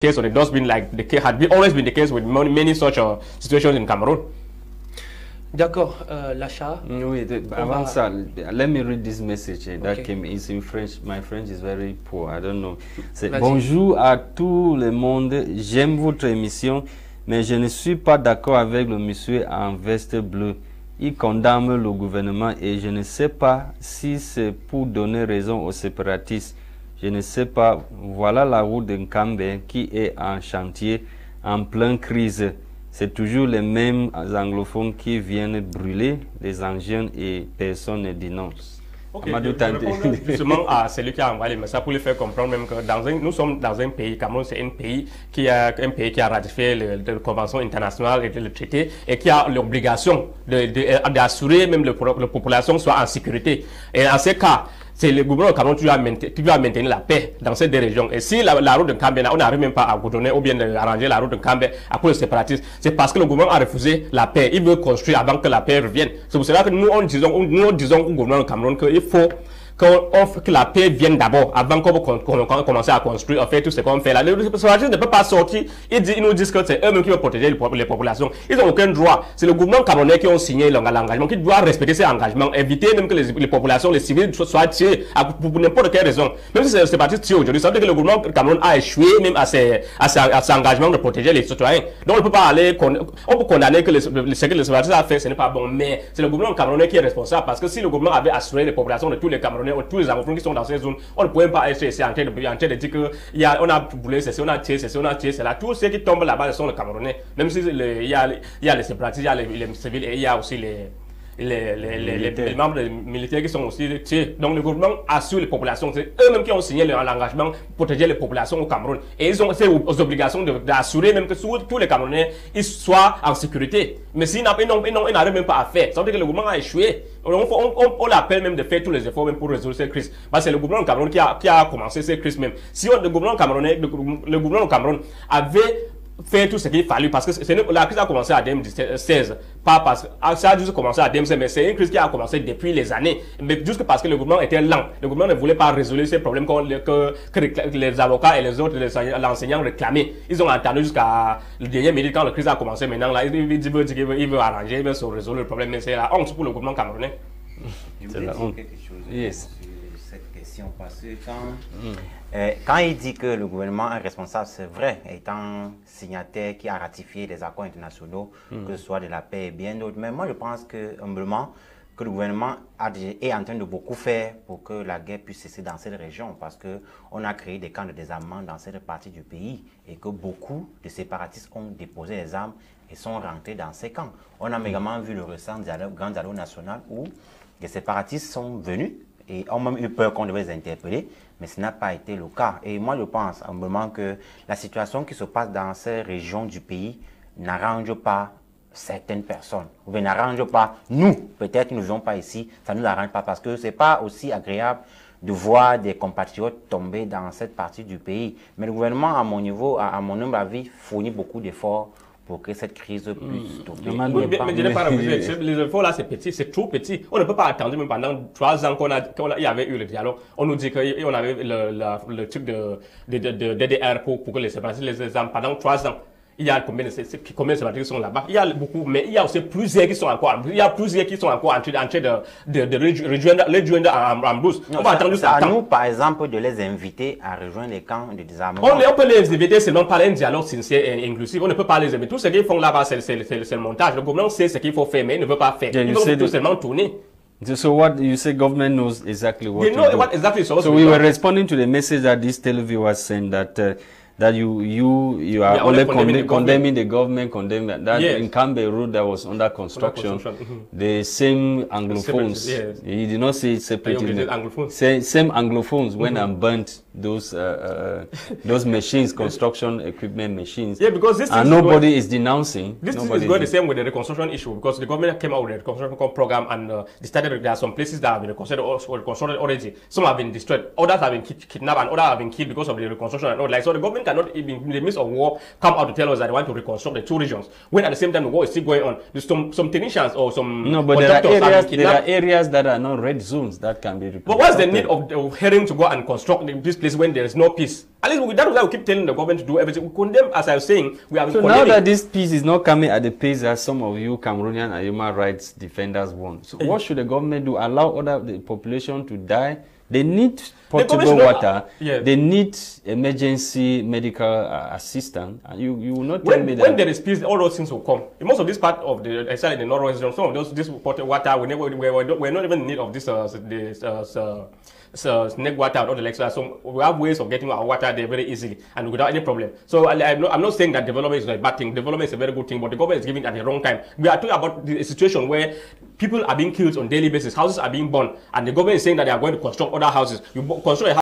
case, or it does been like the case always been the case with many such situations in Cameroon. D'accord, l'achat. Oui, avant ça, let me read this message that came in French. My French is very poor. I don't know. Bonjour à tout le monde. J'aime votre émission, mais je ne suis pas d'accord avec le monsieur en veste bleue. Il condamne le gouvernement et je ne sais pas si c'est pour donner raison aux séparatistes. Je ne sais pas. Voilà la route de Nkambe qui est en chantier, en pleine crise. C'est toujours les mêmes anglophones qui viennent brûler les engins et personne ne dénonce. Okay, justement à celui qui a envoyé le message pour lui faire comprendre même que nous sommes dans un pays, Cameroun c'est un pays qui a ratifié la convention internationale et le traité et qui a l'obligation d'assurer même que la population soit en sécurité. Et en ce cas, c'est le gouvernement Cameroun qui doit maintenir la paix dans ces deux régions. Et si la route de Nkambe, on n'arrive même pas à goudronner ou bien arranger la route de Nkambe à cause des séparatistes, c'est parce que le gouvernement a refusé la paix. Il veut construire avant que la paix revienne. C'est pour cela que nous disons au gouvernement Cameroun qu'il faut que la paix vienne d'abord, avant qu'on commence à construire, en fait, tout ce qu'on fait là. Les séparatistes ne peuvent pas sortir, ils nous disent que c'est eux-mêmes qui vont protéger les populations. Ils n'ont aucun droit. C'est le gouvernement camerounais qui ont signé l'engagement, qui doit respecter ces engagements, éviter même que les populations, les civils soient tués pour n'importe quelle raison. Même si les séparatistes tuent aujourd'hui, ça veut dire que le gouvernement camerounais a échoué même à ses engagements de protéger les citoyens. Donc on ne peut pas aller, on peut condamner que ce que les séparatistes ont fait, ce n'est pas bon, mais c'est le gouvernement camerounais qui est responsable, parce que si le gouvernement avait assuré les populations de tous les Camerounais, tous les anglophones qui sont dans ces zones, on ne pouvait pas être ici en train de dire qu'on a brûlé ceci, on a tué ceci, on a tué cela. Tous ceux qui tombent là-bas sont les Camerounais. Même si il y a les séparatistes, il y a les civils et il y a aussi les membres des militaires qui sont aussi tués. Donc le gouvernement assure les populations. C'est eux-mêmes qui ont signé l'engagement pour protéger les populations au Cameroun. Et ils ont ces obligations d'assurer même que tous les Camerounais ils soient en sécurité. Mais s'ils n'arrivent même pas à faire, ça veut dire que le gouvernement a échoué. On l'appelle même de faire tous les efforts même pour résoudre cette crise. C'est le gouvernement Cameroun qui a commencé cette crise même. Si le gouvernement Cameroun avait fait tout ce qu'il fallait, parce que la crise a commencé en 2016, pas parce que ça a juste commencé en 2016, mais c'est une crise qui a commencé depuis les années, mais juste parce que le gouvernement était lent. Le gouvernement ne voulait pas résoudre ces problèmes que les avocats et les autres, l'enseignant réclamaient. Ils ont attendu jusqu'à le dernier minute quand la crise a commencé. Maintenant, là, il veut arranger, il veut se résoudre le problème, mais c'est la honte pour le gouvernement camerounais. Je voulais dire quelque chose sur cette question, parce que quand il dit que le gouvernement est responsable, c'est vrai, étant signataire qui a ratifié les accords internationaux, que ce soit de la paix et bien d'autres. Mais moi, je pense que, humblement, que le gouvernement est en train de beaucoup faire pour que la guerre puisse cesser dans cette région, parce qu'on a créé des camps de désarmement dans cette partie du pays et que beaucoup de séparatistes ont déposé les armes et sont rentrés dans ces camps. On a également vu le récent grand dialogue national où les séparatistes sont venus et ont même eu peur qu'on devait les interpeller, mais ce n'a pas été le cas. Et moi, je pense humblement que la situation qui se passe dans ces régions du pays n'arrange pas certaines personnes, ou bien n'arrange pas nous. Peut-être nous ne vivons pas ici, ça ne nous arrange pas, parce que ce n'est pas aussi agréable de voir des compatriotes tomber dans cette partie du pays. Mais le gouvernement, à mon niveau, à mon humble avis, fournit beaucoup d'efforts pour que cette crise puisse stopper. Mais les efforts là, c'est petit, c'est trop petit. On ne peut pas attendre même pendant 3 ans qu'il y avait eu le dialogue. On nous dit qu'on avait le truc de DDR pour que les séparatistes les armes pendant 3 ans. Il y a combien de séparatistes qui sont là-bas? Il y a beaucoup, mais il y a aussi plusieurs qui sont encore en train de rejoindre en brousse. On va attendre ça. À nous, par exemple, de les inviter à rejoindre les camps de désarmement. On peut les inviter seulement par un dialogue sincère et inclusif. On ne peut pas les inviter. Tout ce qu'ils font là-bas, c'est le montage. Le gouvernement sait ce qu'il faut faire, mais il ne veut pas faire. Ils vont tout seulement tourner. So what you say, government knows exactly what they know what exactly. So we were responding to the message that this television was saying that you are only condemning the government, that in Nkambe Road that was under construction, the same Anglophones, you did not say it separately, same Anglophones went and burnt those machines, construction equipment machines. Yeah, because this and nobody is denouncing. This is going the same with the reconstruction issue, because the government came out with a reconstruction program and they started. There are some places that have been reconstructed already. Some have been destroyed, others have been kidnapped, and others have been killed because of the reconstruction. And all. Like, so the government cannot, in the midst of war, come out to tell us that they want to reconstruct the 2 regions, when at the same time the war is still going on. There's some technicians or some there are areas that are not red zones that can be reconstructed. But what's the need of heading to go and construct this place when there is no peace? At least that is why we keep telling the government to do everything. We condemn, as I was saying, we are so now that this peace is not coming at the pace that some of you Cameroonian and human rights defenders want, so what should the government do? Allow the population to die? They need potable water. They need emergency medical assistance. And you will not tell me that when there is peace, all those things will come. In most of this part of the, especially in the northwest region, some of this potable water, we're not even in need of this snake water and all the like. So we have ways of getting our water there very easily and without any problem. So I'm not saying that development is a bad thing. Development is a very good thing, but the government is giving it at the wrong time. We are talking about the situation where people are being killed on a daily basis, houses are being burned, and the government is saying that they are going to construct other houses. You construct a house